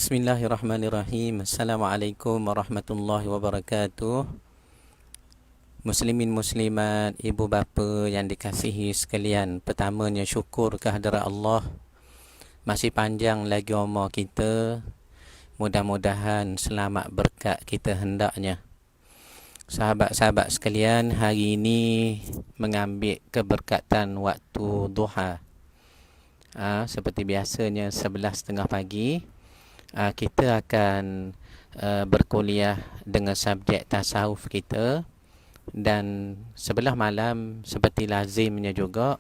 Bismillahirrahmanirrahim. Assalamualaikum warahmatullahi wabarakatuh. Muslimin muslimat, ibu bapa yang dikasihi sekalian. Pertamanya syukur kehadrat Allah. Masih panjang lagi umur kita. Mudah-mudahan selamat berkat kita hendaknya. Sahabat-sahabat sekalian, hari ini mengambil keberkatan waktu duha. Seperti biasanya 11.30 pagi. Kita akan berkuliah dengan subjek tasawuf kita, dan sebelah malam seperti lazimnya juga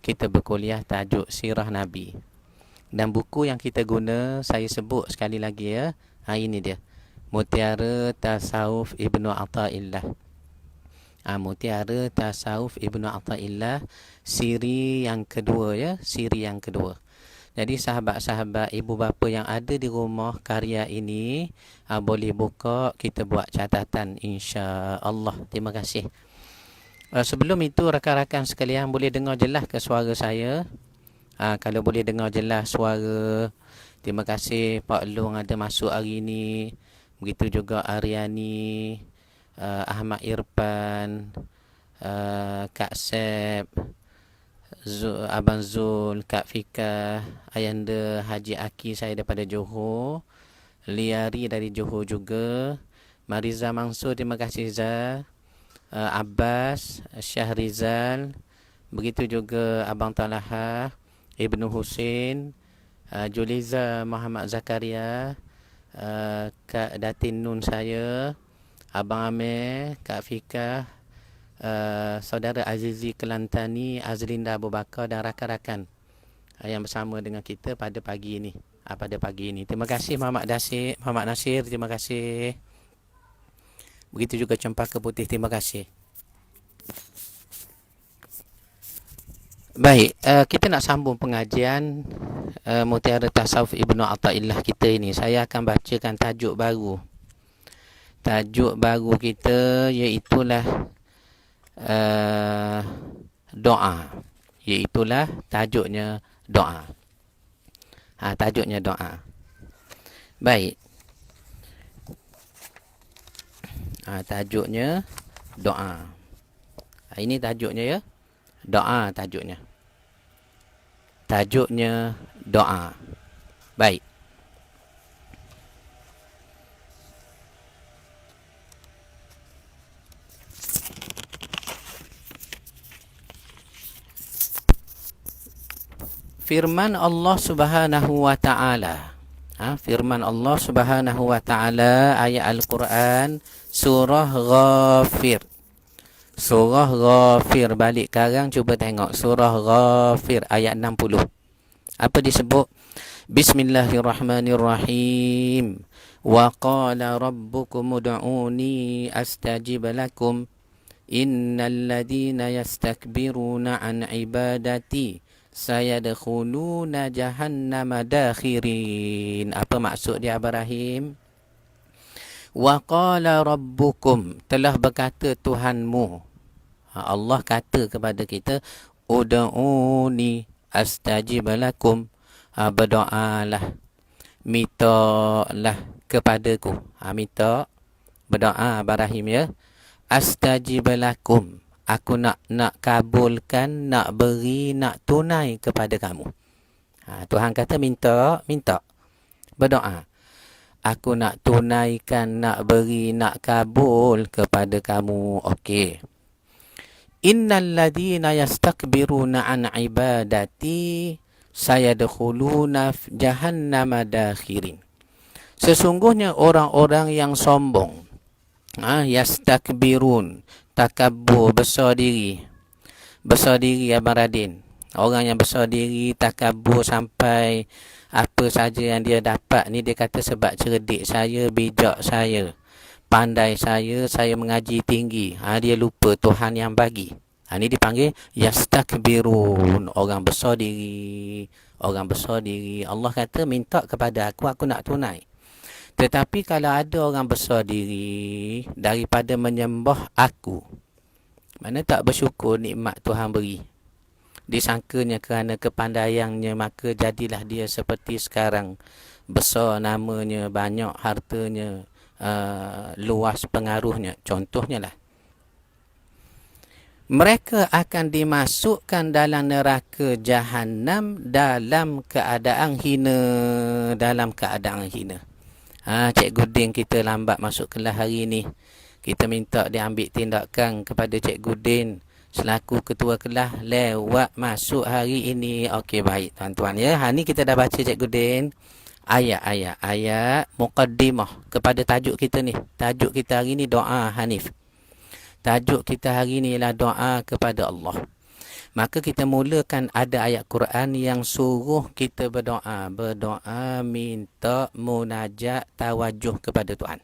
kita berkuliah tajuk sirah Nabi. Dan buku yang kita guna, saya sebut sekali lagi ya, ini dia, Mutiara Tasawuf Ibnu Athaillah. Mutiara Tasawuf Ibnu Athaillah, siri yang kedua ya, siri yang kedua. Jadi sahabat-sahabat, ibu bapa yang ada di rumah, karya ini boleh buka, kita buat catatan insya-Allah. Terima kasih. Sebelum itu, rakan-rakan sekalian, boleh dengar jelas ke suara saya? Kalau boleh dengar jelas suara, terima kasih. Pak Long ada masuk hari ini. Begitu juga Aryani, Ahmad Irfan, Kak Sep, Abang Zul, Kak Fika, Ayanda Haji Aki saya daripada Johor, Liari dari Johor juga, Mariza Mansur, terima kasih Zah, Abbas, Syahrizal, begitu juga Abang Talaha, Ibnu Husin, Juliza Muhammad Zakaria, Kak Datin Nun saya, Abang Amir, Kak Fika, Saudara Azizi Kelantani, Azlinda Abu Bakar dan rakan-rakan yang bersama dengan kita pada pagi ini. Terima kasih Muhammad Nasir, terima kasih. Begitu juga Cempaka Putih, terima kasih. Baik, kita nak sambung pengajian Mutiara Tasawuf Ibnu Athaillah kita ini. Saya akan bacakan tajuk baru. Tajuk baru kita iaitulah doa. Iaitulah tajuknya doa. Tajuknya doa. Baik. Tajuknya doa. Ini tajuknya ya. Doa tajuknya. Tajuknya doa. Baik. Firman Allah Subhanahu wa taala. Firman Allah Subhanahu wa taala, ayat Al-Quran surah Ghafir. Surah Ghafir, balik sekarang cuba tengok surah Ghafir ayat 60. Apa disebut? Bismillahirrahmanirrahim. Wa qala rabbukum ud'uni astajib lakum. Innal ladina yastakbiruna an ibadati sayadkhuluna jahannama dakhirin. Apa maksud dia Ibrahim? Wa qala rabbukum, telah berkata Tuhanmu. Allah kata kepada kita, ud'uni astajib lakum. Berdoalah, mintalah kepadaku. Minta, berdoa Ibrahim ya. Astajib lakum, aku nak kabulkan, nak beri, nak tunai kepada kamu. Tuhan kata minta, berdoa. Aku nak tunaikan, nak beri, nak kabul kepada kamu. Okey. Innal ladina yastakbiruna an ibadati sayadkhuluna jahannama dakhirin. Sesungguhnya orang-orang yang sombong, yastakbirun, takabbur, besar diri Abang Radin. Orang yang besar diri, takabbur sampai apa saja yang dia dapat ni dia kata sebab cerdik saya, bijak saya, pandai saya mengaji tinggi. Dia lupa Tuhan yang bagi. Ni dipanggil yastakbirun, orang besar diri. Allah kata minta kepada aku nak tunai. Tetapi kalau ada orang besar diri daripada menyembah aku, mana tak bersyukur nikmat Tuhan beri, disangkanya kerana kepandaiannya, maka jadilah dia seperti sekarang besar namanya, banyak hartanya, luas pengaruhnya. Contohnya lah, mereka akan dimasukkan dalam neraka Jahannam dalam keadaan hina. Dalam keadaan hina. Cikgu Din kita lambat masuk kelas hari ni. Kita minta dia ambil tindakan kepada Cikgu Din selaku ketua kelas lewat masuk hari ini. Okey, baik tuan-tuan ya. Hari ni kita dah baca Cikgu Din ayat muqaddimah kepada tajuk kita ni. Tajuk kita hari ni doa Hanif. Tajuk kita hari ni ialah doa kepada Allah. Maka kita mulakan ada ayat Quran yang suruh kita berdoa. Berdoa, minta, munajat, tawajuh kepada Tuhan.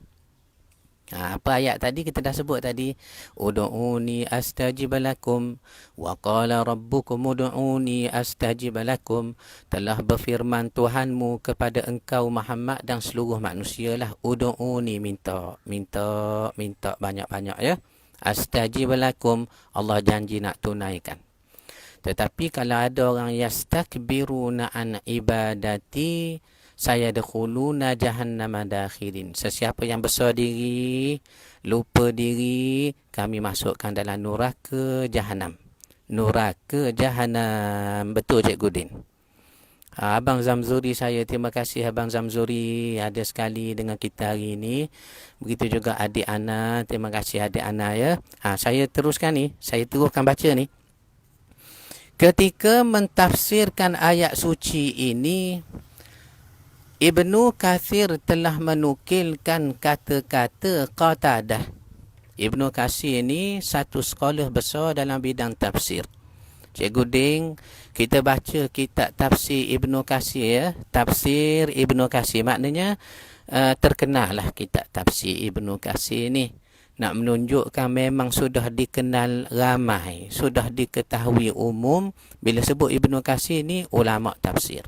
Apa ayat tadi kita dah sebut tadi? Ud'uni astajib lakum wa qala rabbukum ud'uni astajib lakum. Telah berfirman Tuhanmu kepada engkau Muhammad dan seluruh manusia lah. Ud'uni, minta banyak-banyak ya. Astajib lakum, Allah janji nak tunaikan. Tetapi kalau ada orang yastakbiruna an ibadati, saya dakhuluna jahannama dakhirin. Sesiapa yang besar diri, lupa diri, kami masukkan dalam neraka Jahannam. Neraka Jahannam. Betul Cikgu Din. Abang Zamzuri saya, terima kasih Abang Zamzuri ada sekali dengan kita hari ini. Begitu juga adik Ana, terima kasih adik Ana ya. Saya teruskan ni, saya teruskan baca ni. Ketika mentafsirkan ayat suci ini, Ibnu Katsir telah menukilkan kata-kata Qatadah. Ibnu Katsir ini satu sekolah besar dalam bidang tafsir. Cikgu Ding, kita baca kitab tafsir Ibnu Katsir ya. Tafsir Ibnu Katsir maknanya terkenal lah kitab tafsir Ibnu Katsir ni. Nak menunjukkan memang sudah dikenal ramai, sudah diketahui umum. Bila sebut Ibnu Katsir ni ulama tafsir.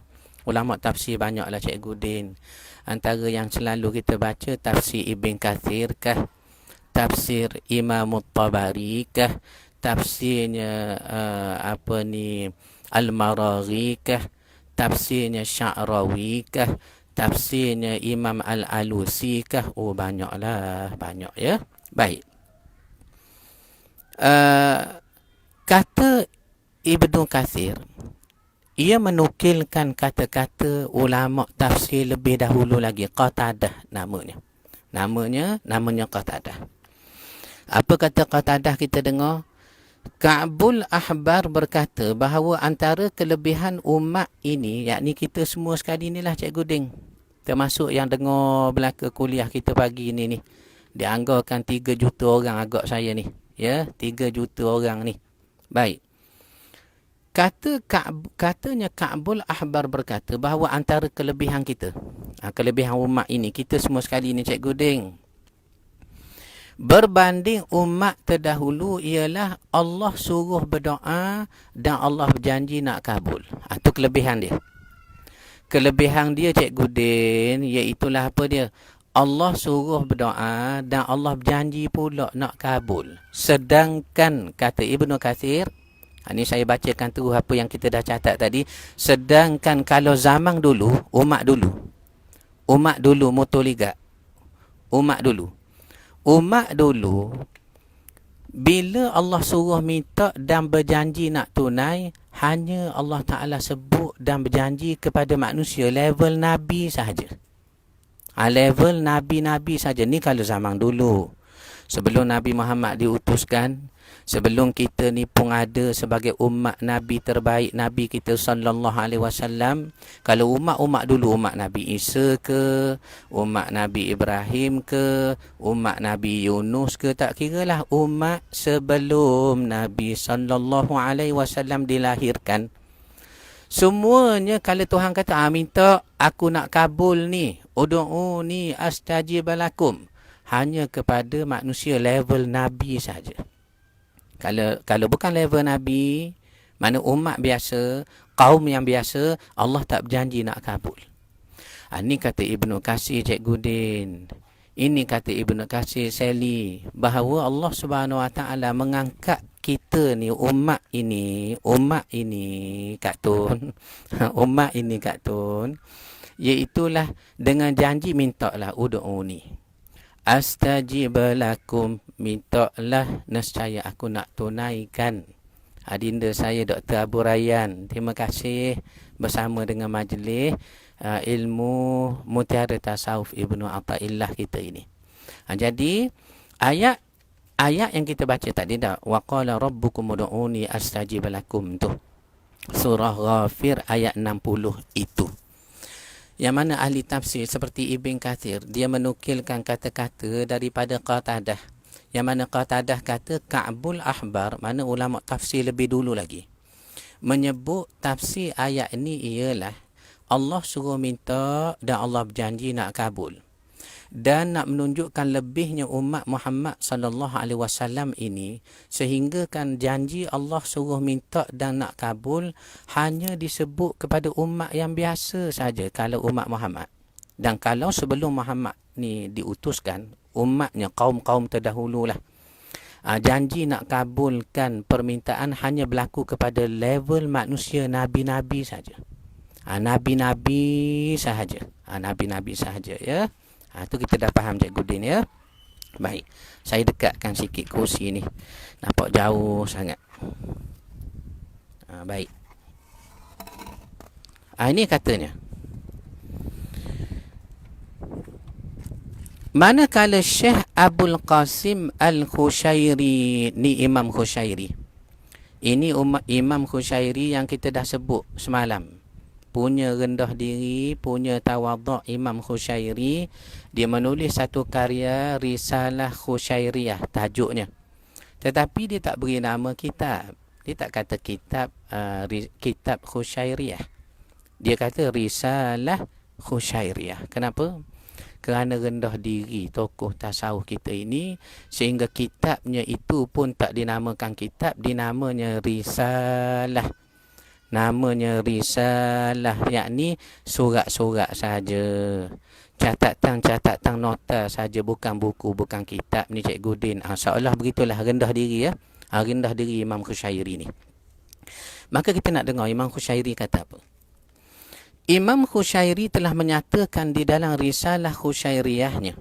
Ulama tafsir banyaklah Cikgu Din. Antara yang selalu kita baca tafsir Ibn Katsir kah, tafsir Imam Tabari kah, tafsirnya Al-Maraghi kah, tafsirnya Sya'rawi kah, tafsirnya Imam Al-Alusi kah. Oh, banyaklah, banyak ya. Baik. Kata Ibnu Katsir, ia menukilkan kata-kata ulama tafsir lebih dahulu lagi. Qatadah namanya. Namanya Qatadah. Apa kata Qatadah kita dengar? Ka'bul Ahbar berkata bahawa antara kelebihan umat ini, yakni kita semua sekali inilah Cikgu Ding, termasuk yang dengar belaka kuliah kita pagi ni. Dianggarkan 3 juta orang agak saya ni. Ya, 3 juta orang ni. Baik. Katanya Ka'bul Ahbar berkata bahawa antara kelebihan kita, kelebihan umat ini, kita semua sekali ni Cikgu Ding, berbanding umat terdahulu ialah Allah suruh berdoa dan Allah berjanji nak kabul. Itu kelebihan dia. Kelebihan dia Cikgu Din, iaitulah apa dia? Allah suruh berdoa dan Allah berjanji pula nak kabul. Sedangkan kata Ibnu Katsir, ini saya bacakan terus apa yang kita dah catat tadi. Sedangkan kalau zaman dulu, umat dulu Mutoliga, umat dulu, bila Allah suruh minta dan berjanji nak tunai, hanya Allah Ta'ala sebut dan berjanji kepada manusia level Nabi sahaja. Level Nabi-Nabi saja. Ni kalau zaman dulu. Sebelum Nabi Muhammad diutuskan, sebelum kita ni pun ada sebagai umat Nabi terbaik, Nabi kita sallallahu alaihi wasallam. Kalau umat dulu, umat Nabi Isa ke, umat Nabi Ibrahim ke, umat Nabi Yunus ke, tak kiralah umat sebelum Nabi sallallahu alaihi wasallam dilahirkan. Semuanya kalau Tuhan kata, minta aku nak kabul ni, ud'uni astajib lakum, hanya kepada manusia level Nabi saja. Kalau bukan level Nabi, mana umat biasa, kaum yang biasa, Allah tak berjanji nak kabul. Ini kata Ibnu Katsir Cikgu Din. Ini kata Ibnu Katsir Seli, bahawa Allah Subhanahu Wa Taala mengangkat kita ni, umat ini Kak Tun, umat ini Kak Tun, Iaitulah dengan janji mintalah ud'uni astajib lakum, mintalah nescaya aku nak tunaikan. Adinda saya Dr. Abu Rayyan, terima kasih bersama dengan majlis ilmu Mutiara Tasawuf Ibnu Athaillah kita ini. Jadi ayat yang kita baca tadi dah, wa qala rabbukum ud'uni astajib lakum, tu surah Ghafir ayat 60 itu. Yang mana ahli tafsir seperti Ibn Kathir, dia menukilkan kata-kata daripada Qatadah. Yang mana Qatadah kata Ka'bul Ahbar, mana ulama tafsir lebih dulu lagi, menyebut tafsir ayat ini ialah Allah suruh minta dan Allah berjanji nak kabul. Dan nak menunjukkan lebihnya umat Muhammad sallallahu alaihi wasallam ini, sehingga kan janji Allah suruh minta dan nak kabul hanya disebut kepada umat yang biasa saja kalau umat Muhammad. Dan kalau sebelum Muhammad ni diutuskan, umatnya kaum-kaum terdahululah, janji nak kabulkan permintaan hanya berlaku kepada level manusia nabi-nabi saja. Nabi-nabi sahaja. Nabi-nabi sahaja, ya. Tu kita dah faham Cikgu Din, ya. Baik, saya dekatkan sikit kursi ni, nampak jauh sangat. Baik. Ini katanya, manakala Syekh Abul Qasim Al-Khushairi, ni Imam Khushairi. Ini Imam Khushairi yang kita dah sebut semalam. Punya rendah diri, punya tawaduk Imam Khushairi. Dia menulis satu karya Risalah Khushairiyah tajuknya. Tetapi dia tak beri nama kitab. Dia tak kata kitab kitab Khushairiyah. Dia kata Risalah Khushairiyah. Kenapa? Kerana rendah diri tokoh tasawuf kita ini, sehingga kitabnya itu pun tak dinamakan kitab, dinamanya Risalah. Namanya Risalah, yakni surat-surat saja, catatan-catatan nota saja, bukan buku, bukan kitab ni Cikgu Din. Seolah begitulah rendah diri, ya. Rendah diri Imam Khushairi ni. Maka kita nak dengar Imam Khushairi kata apa. Imam Khushairi telah menyatakan di dalam Risalah Khushairiyahnya.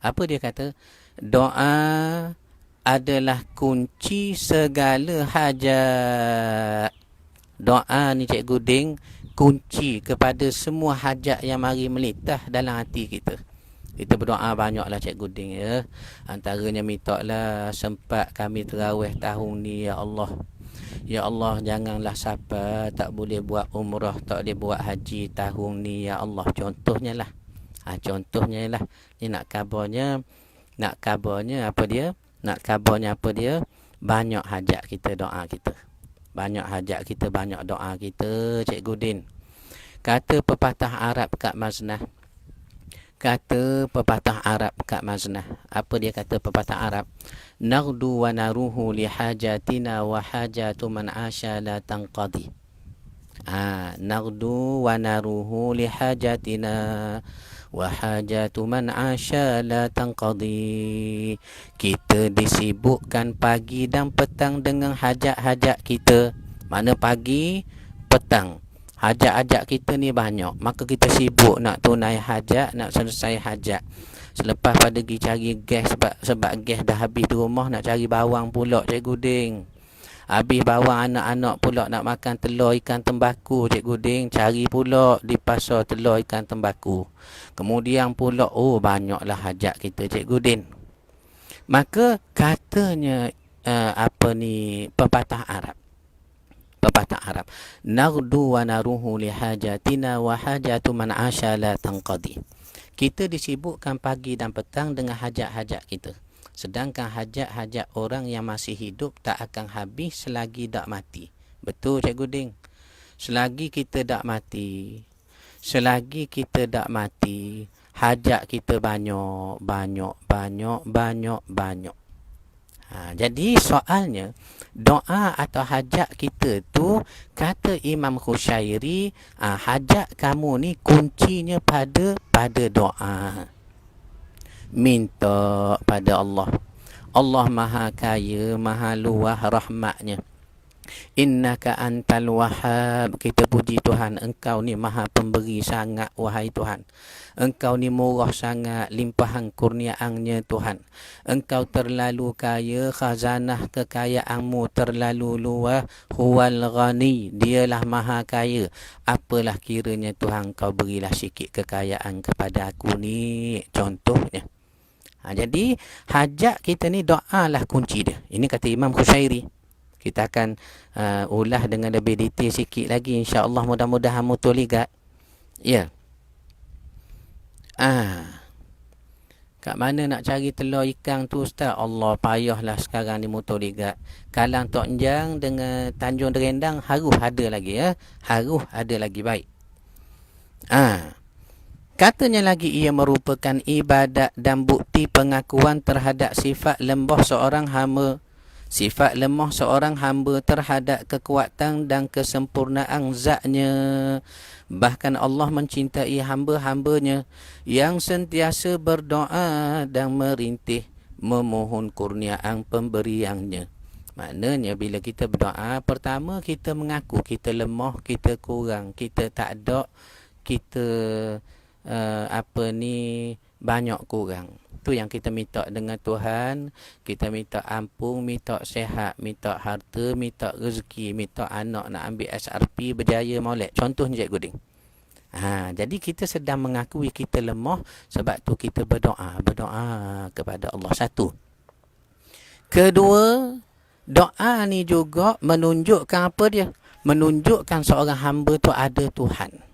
Apa dia kata? Doa adalah kunci segala hajat. Doa ni Cikgu Ding kunci kepada semua hajat yang mari melitah dalam hati kita. Kita berdoa banyaklah Cikgu Ding, ya. Antaranya mintalah sempat kami terawih tahun ni, ya Allah. Ya Allah, janganlah siapa tak boleh buat umrah, tak boleh buat haji tahun ni, ya Allah. Contohnya lah. Contohnya lah. Ni nak kabarnya apa dia? Nak kabarnya apa dia? Banyak hajat kita, doa kita. Banyak hajat kita, banyak doa kita, Cikgu Din. Kata pepatah Arab kat Maznah. Apa dia kata pepatah Arab? Naghdu wa naruhu li hajatina wa hajatu man asha la tanqadi. Naghdu wa naruhu li hajatina wa hajatu man asha la tanqadi. Kita disibukkan pagi dan petang dengan hajat-hajat kita. Mana pagi, petang, hajat-hajat kita ni banyak, maka kita sibuk nak tunai hajat, nak selesai hajat. Selepas pada pergi cari gas, sebab gas dah habis di rumah, nak cari bawang pula Cikgu Ding. Habis bawang, anak-anak pula nak makan telur ikan tembaku Cikgu Ding. Cari pula di pasar telur ikan tembaku. Kemudian pula, banyaklah hajat kita Cikgu Ding. Maka katanya pepatah Arab. Naghdu wa naruhu li hajatina wa hajatu man asha la tanqadi. Kita disibukkan pagi dan petang dengan hajat-hajat kita. Sedangkan hajat-hajat orang yang masih hidup tak akan habis selagi tak mati. Betul Cikgu Ding? Selagi kita tak mati, hajat kita banyak. Jadi soalnya, doa atau hajat kita tu, kata Imam Khushairi, hajat kamu ni kuncinya pada doa. Minta pada Allah. Allah maha kaya, maha luah rahmatnya. Innaka antal wahhab. Kita puji Tuhan, Engkau ni maha pemberi sangat, wahai Tuhan. Engkau ni murah sangat, limpahan kurniaannya Tuhan. Engkau terlalu kaya, khazanah kekayaanmu terlalu luas. Huwal ghani, dialah maha kaya. Apalah kiranya Tuhan, kau berilah sikit kekayaan kepada aku ni. Contohnya. Jadi hajat kita ni doalah kunci dia. Ini kata Imam Khusyairi. Kita akan ulah dengan lebih detail sikit lagi, insya-Allah, mudah-mudahan mutuligat. Ya. Kat mana nak cari telur ikan tu Ustaz? Allah, payahlah sekarang ni mutuligat. Kalang Tok Njang dengan Tanjung Derendang harus ada lagi, ya. Harus ada lagi, baik. Katanya lagi, ia merupakan ibadat dan bukti pengakuan terhadap sifat lemah seorang hamba. Sifat lemah seorang hamba terhadap kekuatan dan kesempurnaan zatnya. Bahkan Allah mencintai hamba-hambanya yang sentiasa berdoa dan merintih memohon kurniaan pemberiannya. Maknanya bila kita berdoa, pertama kita mengaku kita lemah, kita kurang, kita tak ada, kita banyak kurang. Itu yang kita minta dengan Tuhan. Kita minta ampun, minta sehat, minta harta, minta rezeki, minta anak nak ambil SRP berjaya molek. Contohnya Cikgu Ding. Jadi kita sedang mengakui kita lemah, sebab tu kita berdoa kepada Allah. Satu. Kedua, doa ni juga menunjukkan apa dia? Menunjukkan seorang hamba tu ada Tuhan.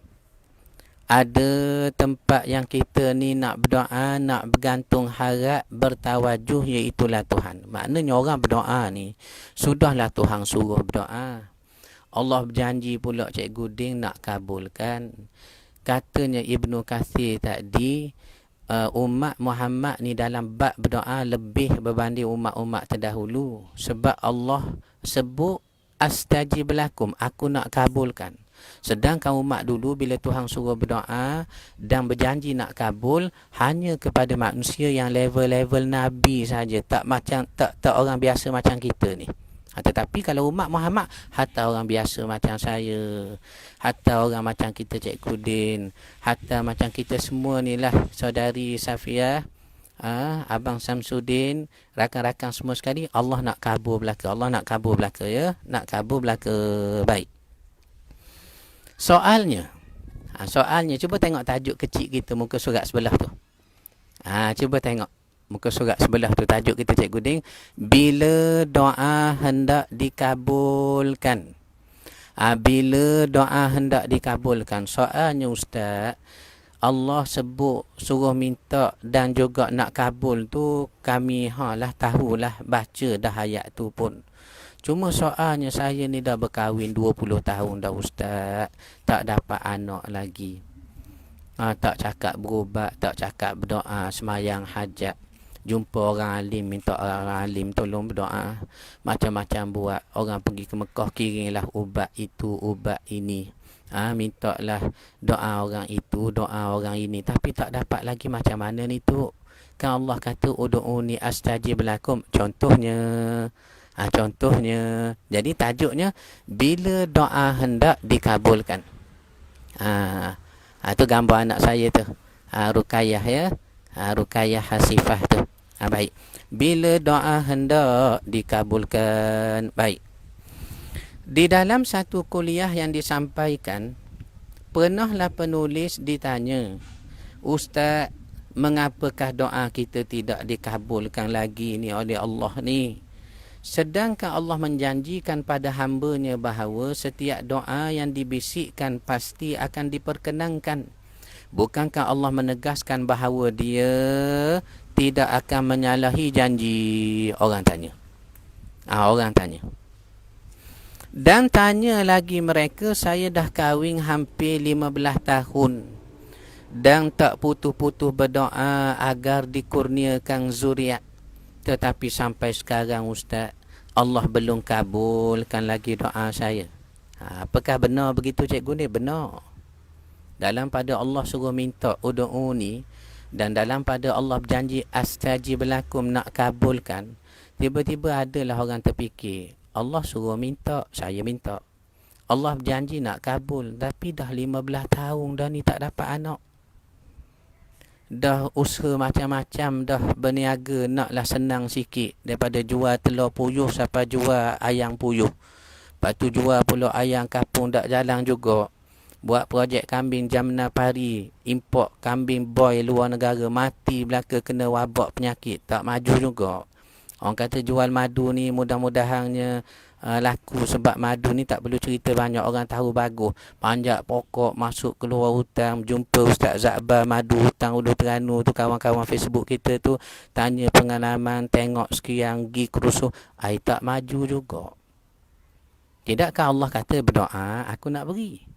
Ada tempat yang kita ni nak berdoa, nak bergantung harap, bertawajuh, iaitulah Tuhan. Maknanya orang berdoa ni, sudahlah Tuhan suruh berdoa. Allah berjanji pula Cikgu Ding nak kabulkan. Katanya Ibnu Katsir tadi, umat Muhammad ni dalam bab berdoa lebih berbanding umat-umat terdahulu. Sebab Allah sebut astajib lakum, aku nak kabulkan. Sedangkan umat dulu bila Tuhan suruh berdoa dan berjanji nak kabul, hanya kepada manusia yang level-level Nabi saja, tak orang biasa macam kita ni. Tetapi kalau umat Muhammad, hatta orang biasa macam saya, hatta orang macam kita Cikgu Din, hatta macam kita semua ni lah, saudari Safia, Abang Samsudin, rakan-rakan semua sekali, Allah nak kabul belaka. Allah nak kabul belaka, ya. Nak kabul belaka. Baik. Soalnya, cuba tengok tajuk kecil kita muka surat sebelah tu. Cuba tengok muka surat sebelah tu, tajuk kita Cikgu Ding, bila doa hendak dikabulkan. Bila doa hendak dikabulkan. Soalnya Ustaz, Allah sebut suruh minta dan juga nak kabul tu, kami tahulah, baca dah ayat tu pun. Cuma soalnya saya ni dah berkahwin 20 tahun dah Ustaz, tak dapat anak lagi. Tak cakap berubat, tak cakap berdoa, semayang hajat. Jumpa orang alim, minta orang alim tolong berdoa. Macam-macam buat. Orang pergi ke Mekah, kirimlah ubat itu, ubat ini. Mintalah doa orang itu, doa orang ini. Tapi tak dapat lagi, macam mana ni tu? Kan Allah kata, udu'uni astajib lakum. Contohnya, jadi tajuknya, bila doa hendak dikabulkan. Itu gambar anak saya tu, Rukayah, ya. Rukayah Hasifah tu. Baik. Bila doa hendak dikabulkan. Baik. Di dalam satu kuliah yang disampaikan, pernahlah penulis ditanya, Ustaz, mengapakah doa kita tidak dikabulkan lagi ni oleh Allah ni? Sedangkan Allah menjanjikan pada hamba-Nya bahawa setiap doa yang dibisikkan pasti akan diperkenankan. Bukankah Allah menegaskan bahawa Dia tidak akan menyalahi janji? Orang tanya. Orang tanya. Dan tanya lagi mereka, saya dah kahwin hampir 15 tahun dan tak putus-putus berdoa agar dikurniakan zuriat. Tetapi sampai sekarang Ustaz, Allah belum kabulkan lagi doa saya. Apakah benar begitu Cikgu ni? Benar. Dalam pada Allah suruh minta udu'uni, dan dalam pada Allah berjanji astajib lakum, nak kabulkan, tiba-tiba adalah orang terfikir, Allah suruh minta, saya minta. Allah berjanji nak kabul, tapi dah 15 tahun dah ni tak dapat anak. Dah usaha macam-macam, dah berniaga, naklah senang sikit. Daripada jual telur puyuh sampai jual ayam puyuh. Lepas tu jual pula ayam kapung tak jalan juga. Buat projek kambing Jamna Pari, import kambing boy luar negara, mati belaka kena wabak penyakit, tak maju juga. Orang kata jual madu ni mudah-mudahannya laku, sebab madu ni tak perlu cerita banyak, orang tahu bagus. Panjat pokok, masuk keluar hutang, jumpa Ustaz Zakbar madu hutang Ulu Terengganu tu, kawan-kawan Facebook kita tu, tanya pengalaman, tengok sekian, pergi kerusuh, tak maju juga. Tidakkah Allah kata berdoa, aku nak beri?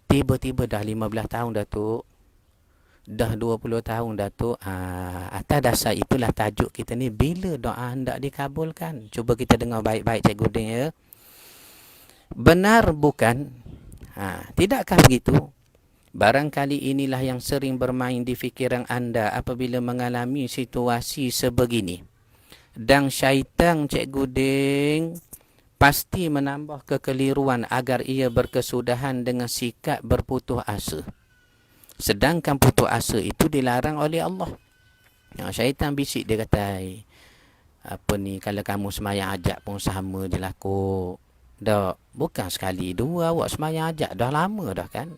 Tiba-tiba dah 15 tahun Datuk, dah 20 tahun Datuk. Atas dasar itulah tajuk kita ni, bila doa hendak dikabulkan. Cuba kita dengar baik-baik Cikgu Din ya. Benar bukan? Tidakkah begitu? Barangkali inilah yang sering bermain di fikiran anda apabila mengalami situasi sebegini. Dan syaitan Cikgu Din pasti menambah kekeliruan agar ia berkesudahan dengan sikap berputus asa. Sedangkan putus asa itu dilarang oleh Allah. Syaitan bisik, dia kata, apa ni, kalau kamu semayang ajak pun sama je lah kok. Dah, bukan sekali dua awak semayang ajak, dah lama dah kan.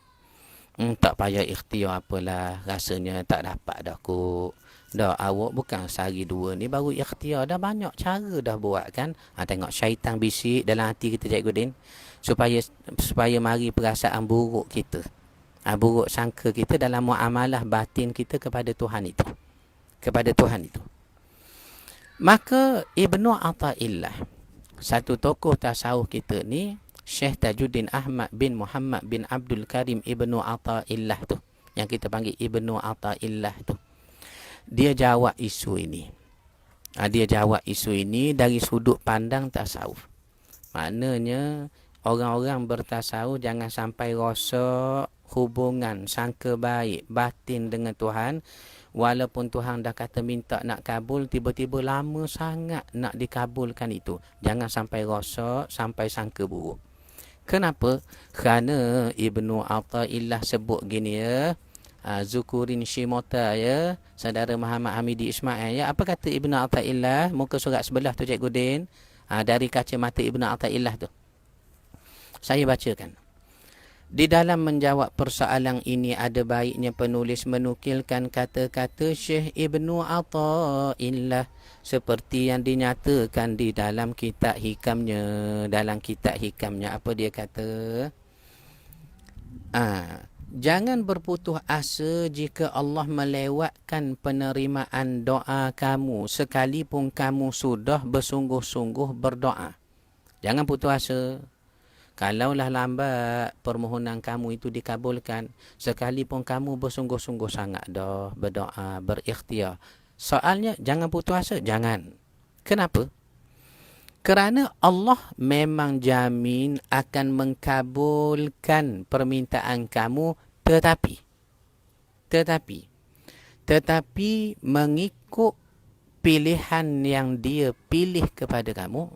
Tak payah ikhtiar apalah, rasanya tak dapat dah kok. Dah, awak bukan sehari dua ni baru ikhtiar, dah banyak cara dah buat kan. Tengok syaitan bisik dalam hati kita Cikgu Din, supaya mari perasaan buruk kita, buruk sangka kita dalam muamalah batin kita kepada Tuhan itu. Maka Ibnu Athaillah, satu tokoh tasawuf kita ni, Syekh Tajuddin Ahmad bin Muhammad bin Abdul Karim Ibnu Athaillah tu, yang kita panggil Ibnu Athaillah tu, dia jawab isu ini. Dia jawab isu ini dari sudut pandang tasawuf. Maknanya orang-orang bertasawuf jangan sampai rosak hubungan sangka baik batin dengan Tuhan. Walaupun Tuhan dah kata minta nak kabul, tiba-tiba lama sangat nak dikabulkan itu. Jangan sampai rosak, sampai sangka buruk. Kenapa? Kerana Ibnu Athaillah sebut gini ya, Zukurin Shimota ya, saudara Muhammad Hamidi Ismail ya. Apa kata Ibnu Athaillah? Muka surat sebelah tu Cikgu Din. Dari kacamata Ibnu Athaillah tu, saya bacakan. Di dalam menjawab persoalan ini, ada baiknya penulis menukilkan kata-kata Syekh Ibnu Athaillah seperti yang dinyatakan di dalam kitab hikamnya. Dalam kitab hikamnya apa dia kata? Jangan berputus asa jika Allah melewatkan penerimaan doa kamu sekalipun kamu sudah bersungguh-sungguh berdoa. Jangan putus asa. Kalaulah lambat permohonan kamu itu dikabulkan, sekalipun kamu bersungguh-sungguh sangat dah berdoa, berikhtiar. Soalnya jangan putus asa, jangan. Kenapa? Kerana Allah memang jamin akan mengkabulkan permintaan kamu, tetapi mengikut pilihan yang Dia pilih kepada kamu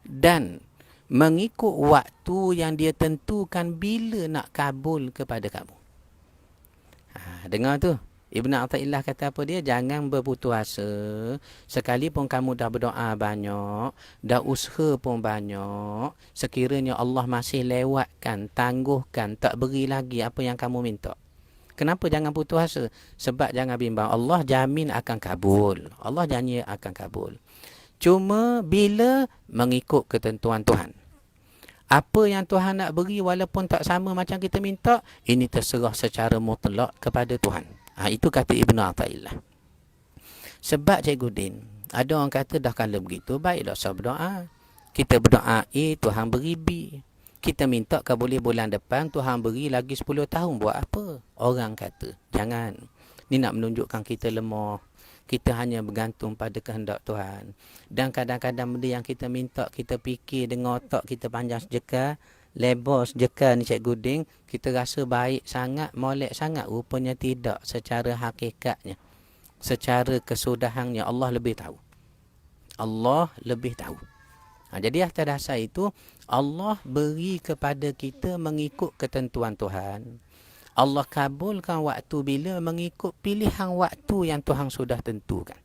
dan mengikut waktu yang Dia tentukan bila nak kabul kepada kamu. Dengar tu. Ibnu Athaillah kata apa dia? Jangan berputus asa. Sekalipun kamu dah berdoa banyak, dah usaha pun banyak, sekiranya Allah masih lewatkan, tangguhkan, tak beri lagi apa yang kamu minta. Kenapa jangan putus asa? Sebab jangan bimbang, Allah jamin akan kabul. Allah janji akan kabul. Cuma bila mengikut ketentuan Tuhan. Apa yang Tuhan nak beri walaupun tak sama macam kita minta, ini terserah secara mutlak kepada Tuhan. Itu kata Ibnu Athaillah. Sebab Cikgu Din, ada orang kata dah kalau begitu, baiklah saya berdoa. Kita berdoa A, Tuhan beri B. Kita minta boleh bulan depan, Tuhan beri lagi 10 tahun. Buat apa? Orang kata, jangan. Ini nak menunjukkan kita lemah. Kita hanya bergantung pada kehendak Tuhan. Dan kadang-kadang benda yang kita minta, kita fikir dengan otak kita panjang sejeka, lebar sejeka ni Cikgu Din, kita rasa baik sangat, molek sangat. Rupanya tidak secara hakikatnya. Secara kesudahannya Allah lebih tahu. Allah lebih tahu. Jadi atas dasar itu Allah beri kepada kita mengikut ketentuan Tuhan. Allah kabulkan waktu bila mengikut pilihan waktu yang Tuhan sudah tentukan.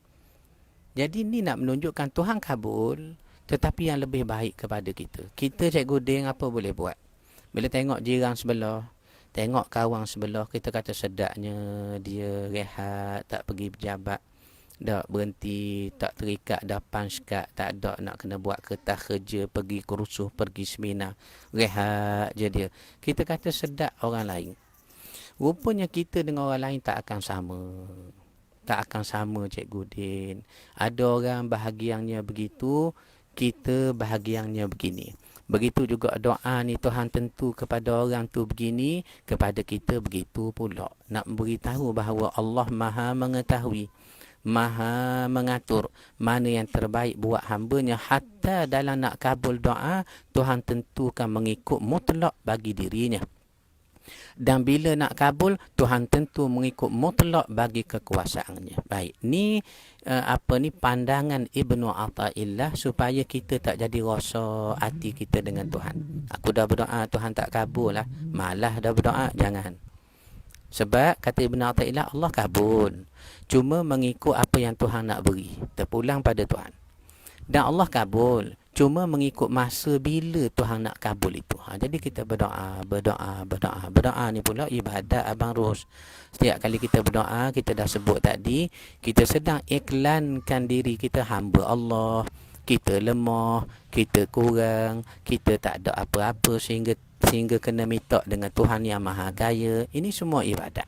Jadi ni nak menunjukkan Tuhan kabul, tetapi yang lebih baik kepada kita. Kita cikgu Ding apa boleh buat? Bila tengok jiran sebelah, tengok kawan sebelah, kita kata sedapnya dia rehat, tak pergi berjabat, tak berhenti, tak terikat depan sekat, tak ada nak kena buat kertas kerja, pergi kursus, pergi seminar, rehat je dia. Kita kata sedap orang lain. Rupanya kita dengan orang lain tak akan sama. Tak akan sama, Cikgu Din. Ada orang bahagiannya begitu, kita bahagiannya begini. Begitu juga doa ni Tuhan tentu kepada orang tu begini, kepada kita begitu pula. Nak beritahu bahawa Allah Maha mengetahui, Maha mengatur mana yang terbaik buat hamba-Nya. Hatta dalam nak kabul doa, Tuhan tentukan mengikut mutlak bagi dirinya. Dan bila nak kabul, Tuhan tentu mengikut mutlak bagi kekuasaannya. Baik, ni pandangan Ibnu Athaillah supaya kita tak jadi rasa hati kita dengan Tuhan. Aku dah berdoa, Tuhan tak kabul lah. Malah dah berdoa, jangan. Sebab kata Ibnu Athaillah, Allah kabul. Cuma mengikut apa yang Tuhan nak beri. Terpulang pada Tuhan. Dan Allah kabul. Cuma mengikut masa bila Tuhan nak kabul itu. Jadi kita berdoa. Berdoa ni pula ibadat Abang Ros. Setiap kali kita berdoa, kita dah sebut tadi, kita sedang iklankan diri kita hamba Allah. Kita lemah, kita kurang, kita tak ada apa-apa sehingga kena minta dengan Tuhan yang Maha Kaya. Ini semua ibadat.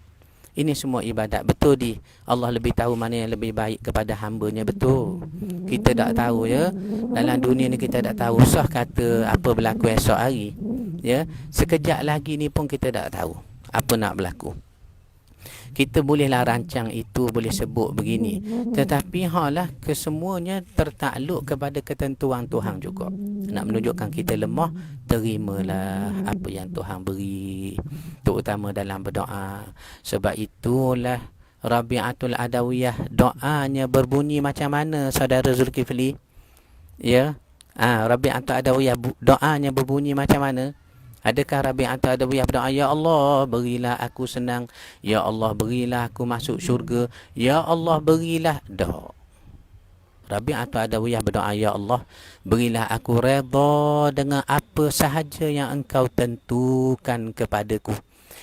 Ini semua ibadat. Betul di Allah lebih tahu mana yang lebih baik kepada hamba-Nya. Betul. Kita tak tahu ya. Dalam dunia ni kita tak tahu. Usah kata apa berlaku esok hari. Ya. Sekejap lagi ni pun kita tak tahu apa nak berlaku. Kita bolehlah rancang itu, boleh sebut begini. Tetapi halah kesemuanya tertakluk kepada ketentuan Tuhan juga. Nak menunjukkan kita lemah, terimalah apa yang Tuhan beri. Terutama dalam berdoa. Sebab itulah Rabi'atul Adawiyah doanya berbunyi macam mana, saudara Zulkifli? Ya. Rabi'atul Adawiyah doanya berbunyi macam mana? Adakah Rabi'atul Adawiyah berdoa, Ya Allah berilah aku senang, Ya Allah berilah aku masuk syurga, Ya Allah berilah. Tak. Rabi'atul Adawiyah berdoa, Ya Allah berilah aku redha dengan apa sahaja yang Engkau tentukan kepadaku.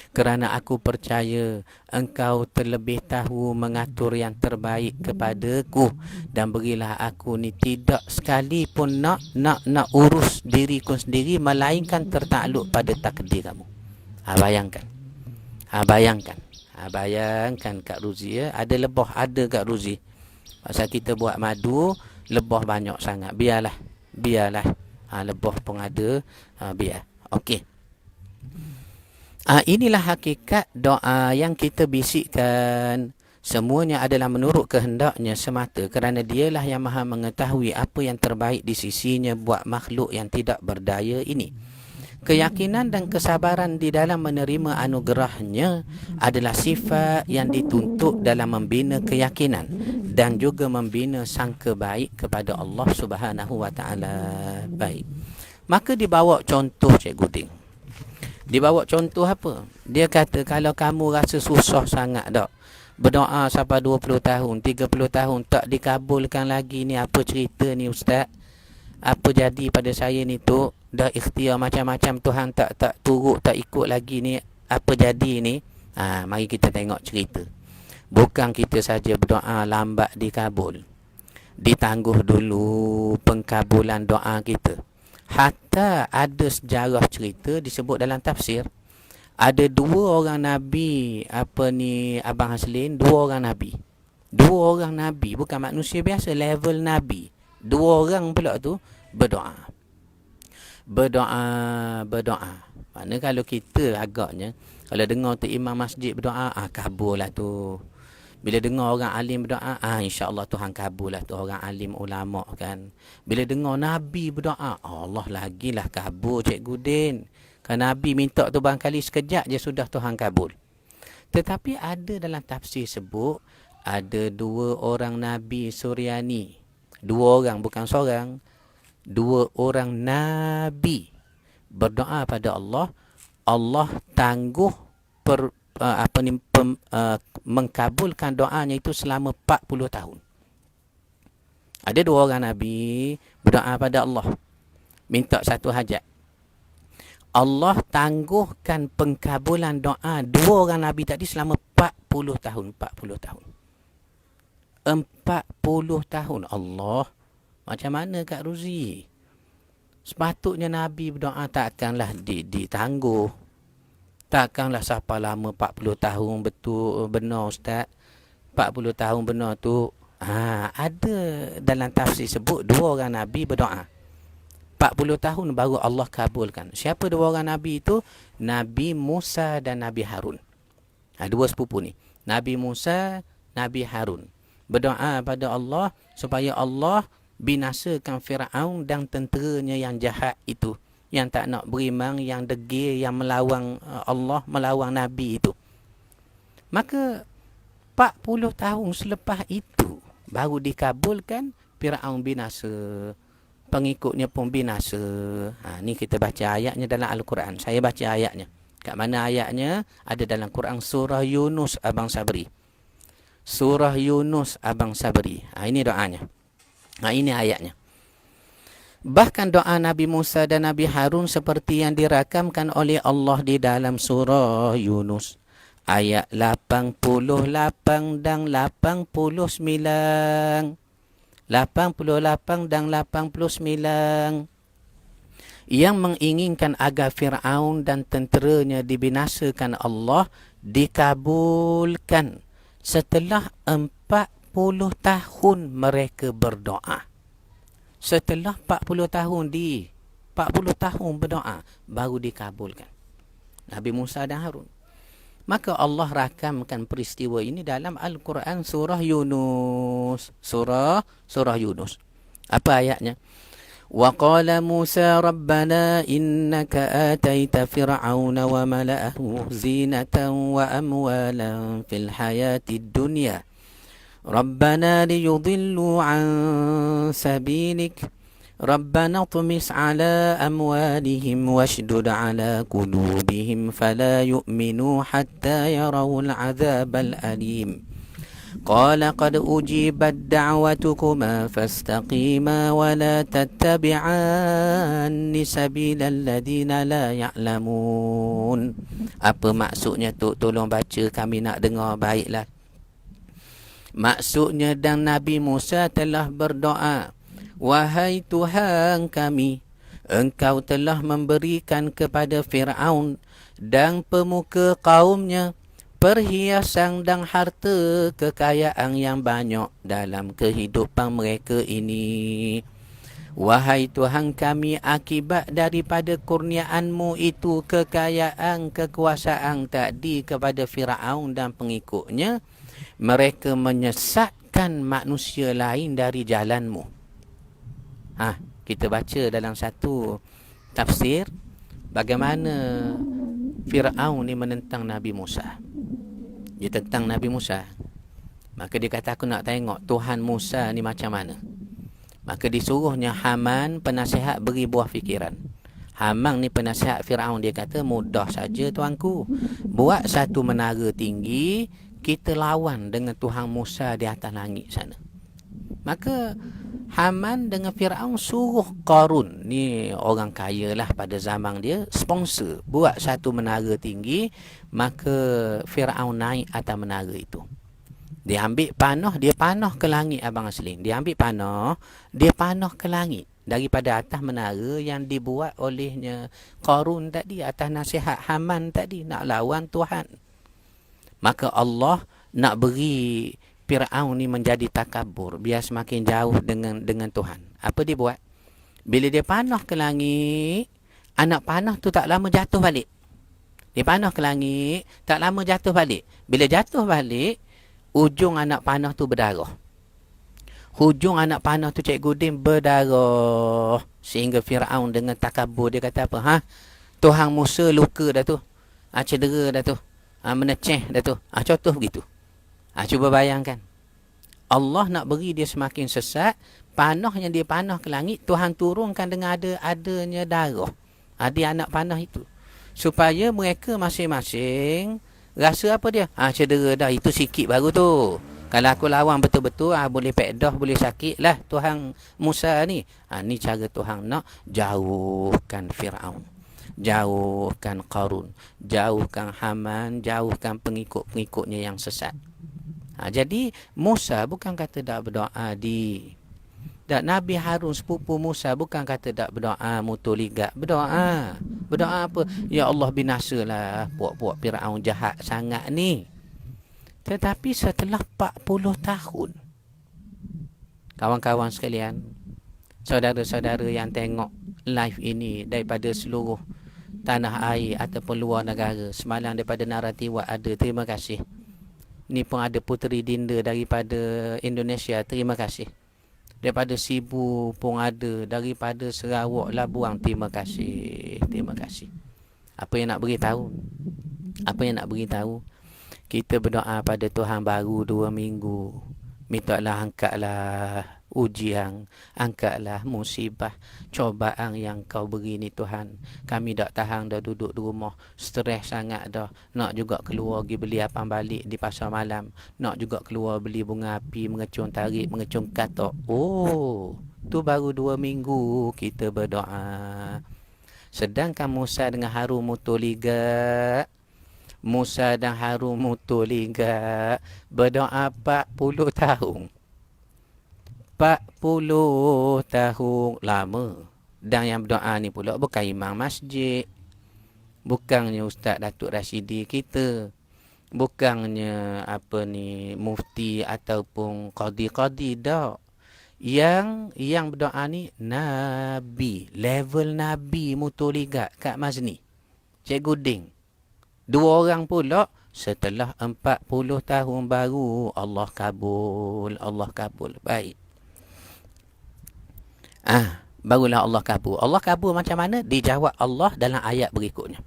Kerana aku percaya Engkau terlebih tahu mengatur yang terbaik kepadaku. Dan berilah aku ni tidak sekalipun nak urus diriku sendiri, melainkan tertakluk pada takdir kamu. Bayangkan. Bayangkan Kak Ruzi ya. Ada lebah, ada Kak Ruzi. Pasal kita buat madu, lebah banyak sangat. Biarlah. Lebah pun ada. Biar. Okey. Inilah hakikat doa yang kita bisikkan. Semuanya adalah menurut kehendaknya semata, kerana dialah yang Maha mengetahui apa yang terbaik di sisinya buat makhluk yang tidak berdaya ini. Keyakinan dan kesabaran di dalam menerima anugerahnya adalah sifat yang dituntut dalam membina keyakinan dan juga membina sangka baik kepada Allah Subhanahu Wa Taala. Baik. Maka dibawa contoh Cikgu Ding. Dibawa contoh apa? Dia kata kalau kamu rasa susah sangat tak, berdoa sampai 20 tahun, 30 tahun tak dikabulkan lagi ni, apa cerita ni Ustaz? Apa jadi pada saya ni tu? Dah ikhtiar macam-macam, Tuhan tak turut, tak ikut lagi ni. Apa jadi ni? Mari kita tengok cerita. Bukan kita saja berdoa lambat dikabul. Ditangguh dulu pengkabulan doa kita. Hatta ada sejarah cerita disebut dalam tafsir. Ada dua orang Nabi, Abang Haslin, dua orang Nabi. Dua orang Nabi, bukan manusia biasa, level Nabi. Dua orang pula tu berdoa. Mana kalau kita agaknya, kalau dengar tu imam masjid berdoa, kabul lah tu. Bila dengar orang alim berdoa, insya-Allah Tuhan kabul lah tu, orang alim ulama kan. Bila dengar Nabi berdoa, Allah lagilah kabul Cikgu Din. Kan Nabi minta tu barangkali sekejap je sudah Tuhan kabul. Tetapi ada dalam tafsir sebut, ada dua orang Nabi Suryani. Dua orang, bukan seorang. Dua orang Nabi berdoa pada Allah, Allah tangguh mengkabulkan doanya itu selama 40 tahun. Ada dua orang Nabi berdoa pada Allah, minta satu hajat. Allah tangguhkan pengkabulan doa dua orang Nabi tadi selama 40 tahun. 40 tahun. 40 tahun. Allah, macam mana Kak Ruzi? Sepatutnya Nabi berdoa takkanlah ditangguh. Takkanlah siapa lama 40 tahun betul benar Ustaz. 40 tahun benar tu. Ada dalam tafsir sebut dua orang Nabi berdoa. 40 tahun baru Allah kabulkan. Siapa dua orang Nabi itu? Nabi Musa dan Nabi Harun. Dua sepupu ni. Nabi Musa, Nabi Harun. Berdoa pada Allah supaya Allah binasakan Fir'aun dan tenteranya yang jahat itu. Yang tak nak beriman, yang degil, yang melawan Allah, melawan Nabi itu. Maka 40 tahun selepas itu baru dikabulkan, Fir'aun binasa. Pengikutnya pun binasa. Ni kita baca ayatnya dalam Al-Quran. Saya baca ayatnya. Kat mana ayatnya? Ada dalam Quran surah Yunus Abang Sabri. Surah Yunus Abang Sabri. Ini doanya. Ini ayatnya. Bahkan doa Nabi Musa dan Nabi Harun seperti yang dirakamkan oleh Allah di dalam surah Yunus. Ayat 88 dan 89. 88 dan 89. Yang menginginkan agar Fir'aun dan tenteranya dibinasakan Allah dikabulkan setelah 40 tahun mereka berdoa. Setelah 40 tahun 40 tahun berdoa baru dikabulkan. Nabi Musa dan Harun. Maka Allah rakamkan peristiwa ini dalam Al-Quran surah Yunus. Surah Yunus. Apa ayatnya? وَقَالَ مُوسَى رَبَّنَا إِنَّكَ آتَيْتَ فِرْعَوْنَ وَمَلَأَهُ زِينَةً وَأَمْوَالًا فِي الْحَيَاةِ الدُّنْيَا رَبَّنَا لِيُضِلُّوا عَنْ سَبِيلِكَ رَبَّنَا اطْمِسْ عَلَى أَمْوَالِهِمْ وَاشْدُدْ عَلَى قُلُوبِهِمْ فَلَا يُؤْمِنُوا حَتَّى يَرَوُا الْعَذَابَ الْأَلِيمَ قال قد أجيبت دعوتكما فاستقيما ولا تتبعان سبيل الذين لا يعلمون. Apa maksudnya tu? Tolong baca, kami nak dengar baiklah. Maksudnya, dan Nabi Musa telah berdoa, wahai Tuhan kami, Engkau telah memberikan kepada Fir'aun dan pemuka kaumnya perhiasan dan harta kekayaan yang banyak dalam kehidupan mereka ini. Wahai Tuhan kami, akibat daripada kurniaan-Mu itu, kekayaan, kekuasaan tadi kepada Fir'aun dan pengikutnya, mereka menyesatkan manusia lain dari jalan-Mu. Kita baca dalam satu tafsir bagaimana Fir'aun ni menentang Nabi Musa. Dia tentang Nabi Musa. Maka dia kata, aku nak tengok Tuhan Musa ni macam mana. Maka disuruhnya Haman, penasihat, beri buah fikiran. Haman ni penasihat Fir'aun. Dia kata, mudah saja tuanku. Buat satu menara tinggi, kita lawan dengan Tuhan Musa di atas langit sana. Maka Haman dengan Fir'aun suruh Qarun, ni orang kaya lah pada zaman dia, sponsor buat satu menara tinggi. Maka Fir'aun naik atas menara itu. Dia ambil panah, dia panah ke langit, Abang Asling. Dia ambil panah, dia panah ke langit daripada atas menara yang dibuat olehnya Qarun tadi, atas nasihat Haman tadi, nak lawan Tuhan. Maka Allah nak beri Fir'aun ni menjadi takabur, biar semakin jauh dengan Tuhan. Apa dia buat? Bila dia panah ke langit, anak panah tu tak lama jatuh balik. Dia panah ke langit, tak lama jatuh balik. Bila jatuh balik, ujung anak panah tu berdarah. Hujung anak panah tu, Cikgu Din, berdarah. Sehingga Fir'aun dengan takabur, dia kata apa? Tuhan Musa luka dah tu. Cedera dah tu. Meneceh dah tu. Contoh begitu. Cuba bayangkan. Allah nak beri dia semakin sesat, panah yang dia panah ke langit, Tuhan turunkan dengan adanya darah. Ada anak panah itu. Supaya mereka masing-masing rasa apa dia? Cedera dah, itu sikit baru tu. Kalau aku lawan betul-betul, boleh pedah, boleh sakit lah Tuhan Musa ni. Ni cara Tuhan nak jauhkan Fir'aun, jauhkan Qarun, jauhkan Haman, jauhkan pengikut-pengikutnya yang sesat. Jadi Musa bukan kata tak berdoa dan Nabi Harun sepupu Musa bukan kata tak berdoa mutuligat. Berdoa. Berdoa apa? Ya Allah, binasalah puak-puak Fir'aun jahat sangat ni. Tetapi setelah 40 tahun, kawan-kawan sekalian, saudara-saudara yang tengok live ini daripada seluruh tanah air ataupun luar negara, semalam daripada Naratiwat ada, terima kasih. Ni pun ada Puteri Dinda daripada Indonesia, terima kasih. Daripada Sibu pun ada, daripada Sarawak, Labuang, terima kasih. Terima kasih. Apa yang nak beritahu? Apa yang nak beritahu? Kita berdoa pada Tuhan baru 2 minggu. Mintalah angkatlah ujian, angkatlah musibah, cobaan yang kau beri ni Tuhan. Kami dah tahan dah duduk di rumah, stres sangat dah. Nak juga keluar pergi beli apam balik di pasar malam. Nak juga keluar beli bunga api, mengecung tarik, mengecung katok. Tu baru 2 minggu kita berdoa. Sedangkan Musa dengan Harun Mutuliga, Musa dan Harun Mutuliga berdoa 40 tahun. 40 tahun lama. Dan yang berdoa ni pula bukan imam masjid, bukannya Ustaz Datuk Rashidi kita, bukannya mufti ataupun qadi-qadi dah. Yang berdoa ni Nabi, level Nabi Mutuliga Kak Mazni, Cikgu Ding. 2 orang pula setelah 40 tahun baru Allah kabul. Allah kabul. Baik. Barulah Allah kabul. Allah kabul macam mana? Dijawab Allah dalam ayat berikutnya.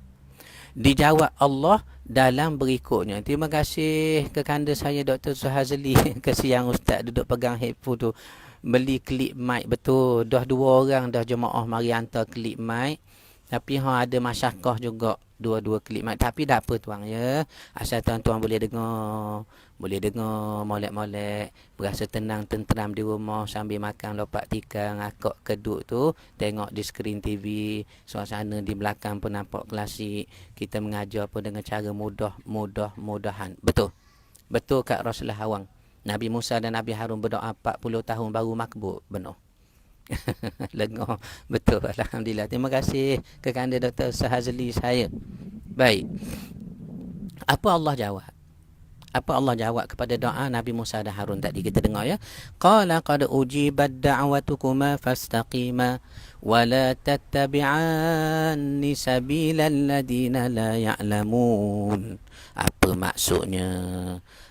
Dijawab Allah dalam berikutnya. Terima kasih kekanda saya Dr. Suhazli. Kesian Ustaz duduk pegang headphone tu. Beli klip mic betul. Dah 2 orang dah jemaah mari hantar klip mic. Tapi ada masyarakat juga dua-dua klip mic. Tapi tak apa tuan ya. Asal tuan-tuan boleh dengar. Boleh dengar molek-molek. Berasa tenang, tenteram di rumah sambil makan lopak tikar, ngakak keduk tu. Tengok di skrin TV. Suasana di belakang pun nampak klasik. Kita mengajar pun dengan cara mudah-mudahan. Betul. Betul Kak Roslah Awang. Nabi Musa dan Nabi Harun berdoa 40 tahun baru makbul. Benar. Lengah. Betul. Alhamdulillah. Terima kasih kekanda Dr. Sahazli saya. Baik. Apa Allah jawab? Apa Allah jawab kepada doa Nabi Musa dan Harun tadi? Kita dengar ya. Qala qad ujibat da'watukuma fastaqima wa la tattabi'anni sabilal ladina la ya'lamun. Apa maksudnya?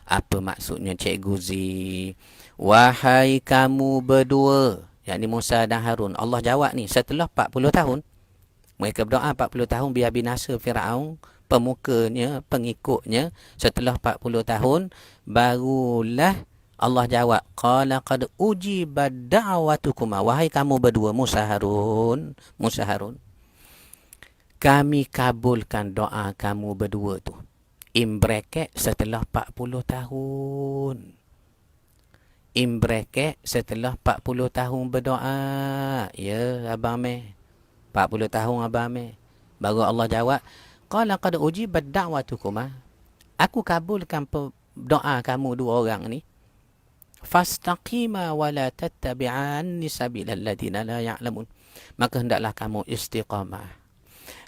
Apa maksudnya Cikgu Zi? Wahai kamu berdua, yakni Musa dan Harun. Allah jawab ni setelah 40 tahun. Mereka berdoa 40 tahun biar binasa Fir'aun, pemukanya, pengikutnya. Setelah 40 tahun, barulah Allah jawab. Qala qad ujibat da'watukuma. Wahai kamu berdua, Musa Harun. Musa Harun. Kami kabulkan doa kamu berdua tu. In bracket setelah 40 tahun. In bracket setelah 40 tahun berdoa. Ya, Abang Meh. 40 tahun Abang Meh. Baru Allah jawab. Qala qad ujibat da'watukuma. Aku kabulkan doa kamu 2 orang ni. Fastaqima wa la tattabi'anni sabilal ladina la ya'lamun. Maka hendaklah kamu istiqamah.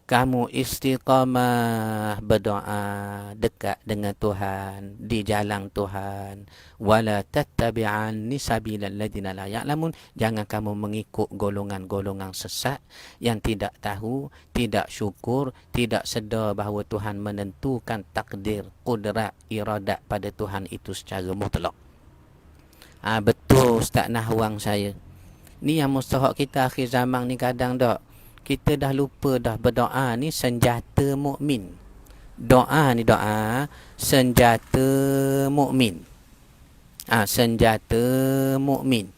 Kamu istiqamah berdoa dekat dengan Tuhan, di jalan Tuhan. Wala tattabi'anni sabilal ladina la ya'lamun. Jangan kamu mengikut golongan-golongan sesat yang tidak tahu, tidak syukur, tidak sedar bahawa Tuhan menentukan takdir, kudrat, iradat pada Tuhan itu secara mutlak. Betul Ustaz Nahwang saya. Ni yang mustahak kita akhir zaman ni kadang tak. Kita dah lupa dah berdoa ni senjata mukmin. Doa ni doa senjata mukmin. Senjata mukmin.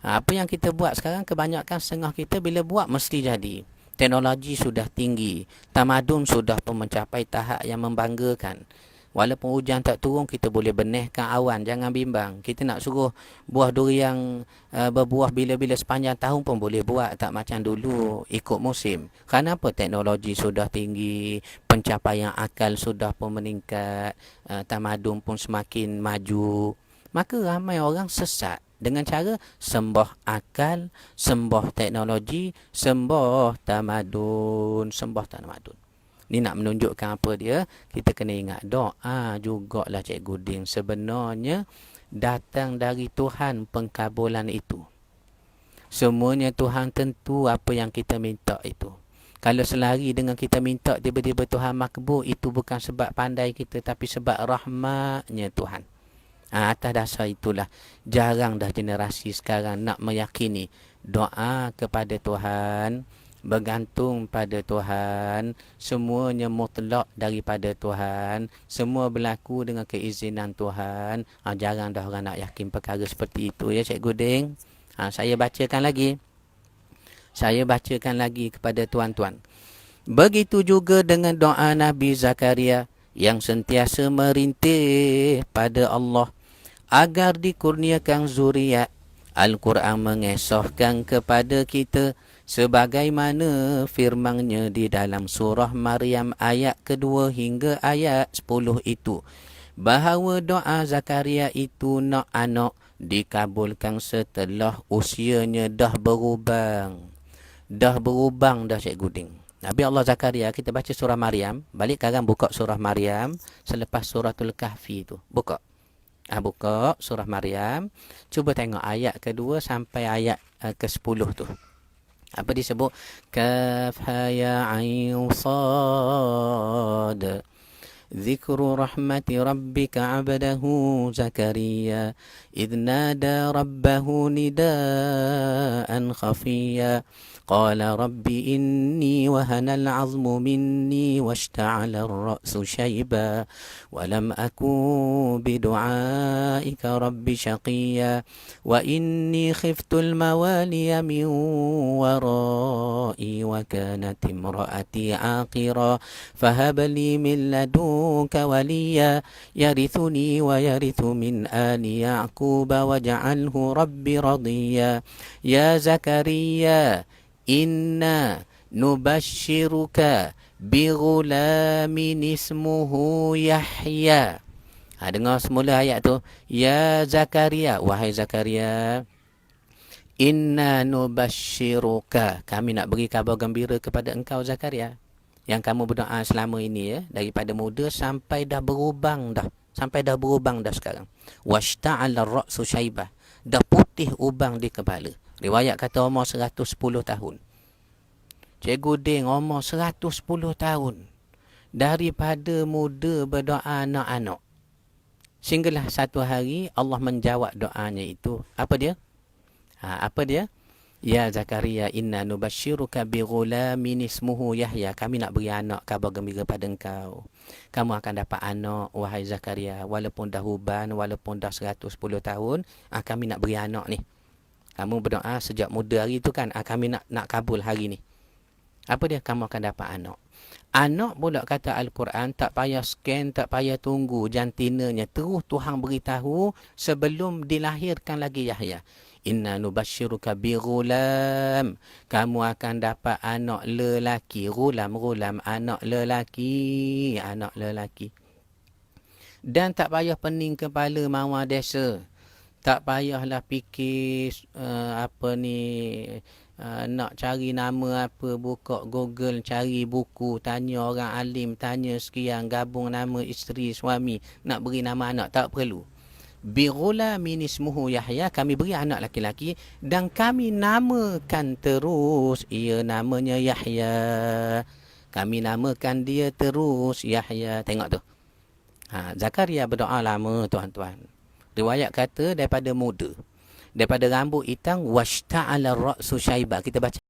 Apa yang kita buat sekarang, kebanyakan setengah kita bila buat mesti jadi. Teknologi sudah tinggi, tamadun sudah pun mencapai tahap yang membanggakan. Walaupun hujan tak turun, kita boleh benihkan awan, jangan bimbang. Kita nak suruh buah durian berbuah bila-bila sepanjang tahun pun boleh buat, tak macam dulu ikut musim. Kenapa? Teknologi sudah tinggi, pencapaian akal sudah pun meningkat, tamadun pun semakin maju. Maka ramai orang sesat dengan cara sembah akal, sembah teknologi, sembah tamadun, sembah tamadun. Ni nak menunjukkan apa dia? Kita kena ingat doa jugalah Cikgu Din. Sebenarnya datang dari Tuhan pengkabulan itu. Semuanya Tuhan tentu apa yang kita minta itu. Kalau selari dengan kita minta tiba-tiba Tuhan makbul, itu bukan sebab pandai kita, tapi sebab rahmatnya Tuhan. Atas dasar itulah jarang dah generasi sekarang nak meyakini doa kepada Tuhan, bergantung pada Tuhan, semuanya mutlak daripada Tuhan, semua berlaku dengan keizinan Tuhan. Jarang dah orang nak yakin perkara seperti itu, ya Cikgu Ding. Saya bacakan lagi. Saya bacakan lagi kepada tuan-tuan. Begitu juga dengan doa Nabi Zakaria yang sentiasa merintih pada Allah agar dikurniakan zuriat. Al-Quran mengesahkan kepada kita sebagaimana firman-Nya di dalam surah Maryam ayat kedua hingga ayat 10 itu, bahawa doa Zakaria itu nak anak dikabulkan setelah usianya dah berubang. Dah berubang dah Cikgu Ding. Nabi Allah Zakaria, kita baca surah Maryam. Balik sekarang buka surah Maryam selepas suratul Kahfi tu. Buka. Buka surah Maryam. Cuba tengok ayat kedua sampai ayat ke-10 tu. Apa disebut? Kaf ha ya ain sad. ذكر رحمة ربك عبده زكريا إذ نادى ربه نداء خفيا قال رب إني وهن العظم مني واشتعل الرأس شيبا ولم أكن بدعائك رب شقيا وإني خفت الموالي من ورائي وكانت امرأتي عاقرا فهب لي من لدنك وليا يرثني ويرث من آل يعقوب واجعله رب رضيا يا زكريا إنا نبشرك بغلام اسمه يحيى. Dengar semula ayat tu. Ya Zakaria, wahai Zakaria, inna nubashiruka, kami nak beri kabar gembira kepada engkau Zakaria, yang kamu berdoa selama ini, ya, daripada muda sampai dah berubang dah. Sampai dah berubang dah sekarang. Washta'ala ar-ra'su syaibah, dah putih ubang di kepala. Riwayat kata umur 110 tahun. Cikgu Ding umur 110 tahun. Daripada muda berdoa anak-anak. Sehinggalah satu hari Allah menjawab doanya itu. Apa dia? Apa dia? Ya Zakaria, inna nubashiruka bi ghulamin ismuhu Yahya. Kami nak beri anak kabar gembira pada engkau. Kamu akan dapat anak, wahai Zakaria. Walaupun dah uban, walaupun dah 110 tahun, kami nak beri anak ni. Kamu berdoa sejak muda hari tu kan, kami nak kabul hari ni. Apa dia? Kamu akan dapat anak. Anak pula kata Al-Quran, tak payah scan, tak payah tunggu jantinanya. Terus Tuhan beritahu sebelum dilahirkan lagi Yahya. Inna nubashiruka bi ghulam. Kamu akan dapat anak lelaki. Ghulam, anak lelaki. Anak lelaki. Dan tak payah pening kepala mawar desa. Tak payahlah fikir nak cari nama apa, buka Google, cari buku, tanya orang alim, tanya sekian, gabung nama isteri, suami, nak beri nama anak. Tak perlu. Bi ghulamin ismuhu Yahya, kami beri anak laki-laki dan kami namakan terus ia namanya Yahya. Kami namakan dia terus Yahya. Tengok tu. Zakaria berdoa lama tuan-tuan. Riwayat kata daripada muda. Daripada rambut hitam, washta'ala ar-ra'su syaibah. Kita baca